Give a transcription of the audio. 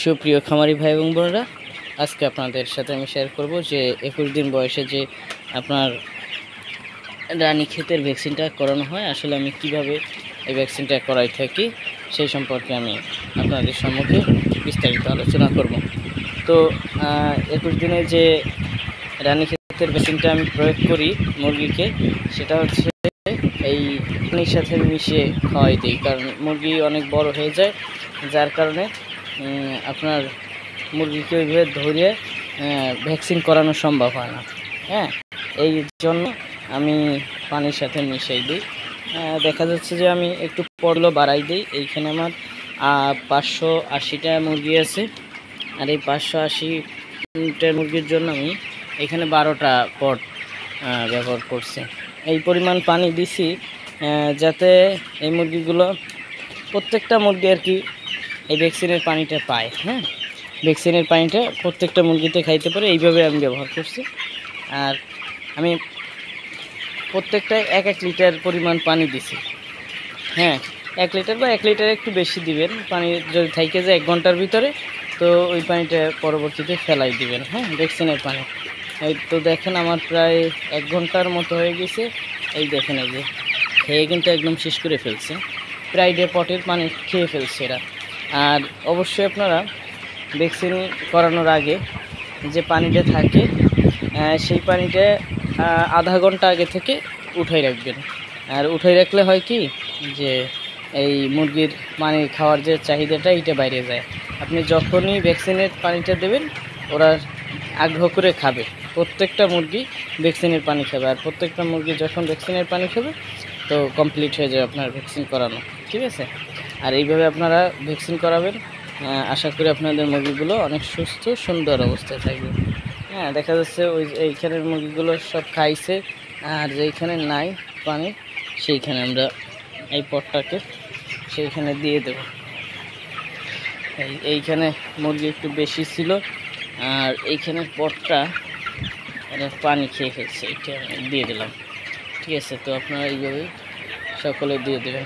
সুপ্রিয় খামারি ভাই এবং বোনেরা, আজকে আপনাদের সাথে আমি শেয়ার করব যে 21 দিন বয়সে যে আপনার রানীক্ষেতের ভ্যাকসিনটা করানো হয়, আসলে আমি কিভাবে এই ভ্যাকসিনটা করাই থাকি সেই সম্পর্কে আমি আপনাদের সম্মুখে বিস্তারিত আলোচনা করব। তো 21 দিনে যে রানীক্ষেতের ভ্যাকসিনটা আমি প্রয়োগ করি মুরগিকে, সেটা হচ্ছে এই পানির সাথে মিশিয়ে খাওয়াই দিই, কারণ মুরগি অনেক বড় হয়ে যায়, যার কারণে আপনার মুরগিকে ওইভাবে ধরে ভ্যাকসিন করানো সম্ভব হয় না। হ্যাঁ, এই জন্য আমি পানির সাথে মিশিয়ে দিই। দেখা যাচ্ছে যে আমি একটু পরলো বাড়াই দিই। এইখানে আমার 580টা মুরগি আছে, আর এই 580টা মুরগির জন্য আমি এখানে 12টা পট ব্যবহার করছি। এই পরিমাণ পানি দিছি যাতে এই মুরগিগুলো, প্রত্যেকটা মুরগি আর কি এই ভ্যাকসিনের পানিটা পায়। হ্যাঁ, ভ্যাকসিনের পানিটা প্রত্যেকটা মুরগিতে খাইতে পারে, এইভাবে আমি ব্যবহার করছি। আর আমি প্রত্যেকটায় 1 লিটার পরিমাণ পানি দিছি। হ্যাঁ, 1 লিটার বা 1 লিটার একটু বেশি দিবেন। পানি যদি থাইকে যায় 1 ঘন্টার ভিতরে, তো ওই পানিটা পরবর্তীতে ফেলাই দিবেন। হ্যাঁ, ভ্যাকসিনের পানি। এই তো দেখেন আমার প্রায় 1 ঘন্টার মতো হয়ে গেছে। এই দেখেন, এই যে খেয়ে কিন্তু একদম শেষ করে ফেলছে, প্রায় 1.5 পটের পানি খেয়ে ফেলছে এরা। আর অবশ্যই আপনারা ভ্যাকসিন করানোর আগে যে পানিটা থাকে সেই পানিটা আধা ঘন্টা আগে থেকে উঠাই রাখবেন। আর উঠাই রাখলে হয় কি, যে এই মুরগির পানি খাওয়ার যে চাহিদাটা এটা বাইরে যায়। আপনি যখনই ভ্যাকসিনের পানিটা দেবেন, ওরা আগ্রহ করে খাবে। প্রত্যেকটা মুরগি ভ্যাকসিনের পানি খাবে, আর প্রত্যেকটা মুরগি যখন ভ্যাকসিনের পানি খাবে তো কমপ্লিট হয়ে যাবে আপনার ভ্যাকসিন করানো। ঠিক আছে? আর এইভাবে আপনারা ভ্যাকসিন করাবেন, আশা করি আপনাদের মুরগিগুলো অনেক সুস্থ সুন্দর অবস্থায় থাকবে। হ্যাঁ, দেখা যাচ্ছে ওই এইখানের মুরগিগুলো সব খাইছে, আর যেইখানে নাই পানি সেইখানে আমরা এই পটটাকে সেইখানে দিয়ে দেব। এইখানে মুরগি একটু বেশি ছিল, আর এইখানের পটটা এটা পানি খেয়ে ফেলছে, এটা দিয়ে দিলাম। ঠিক আছে? তো আপনারা এইভাবে সকলে দিয়ে দেবেন।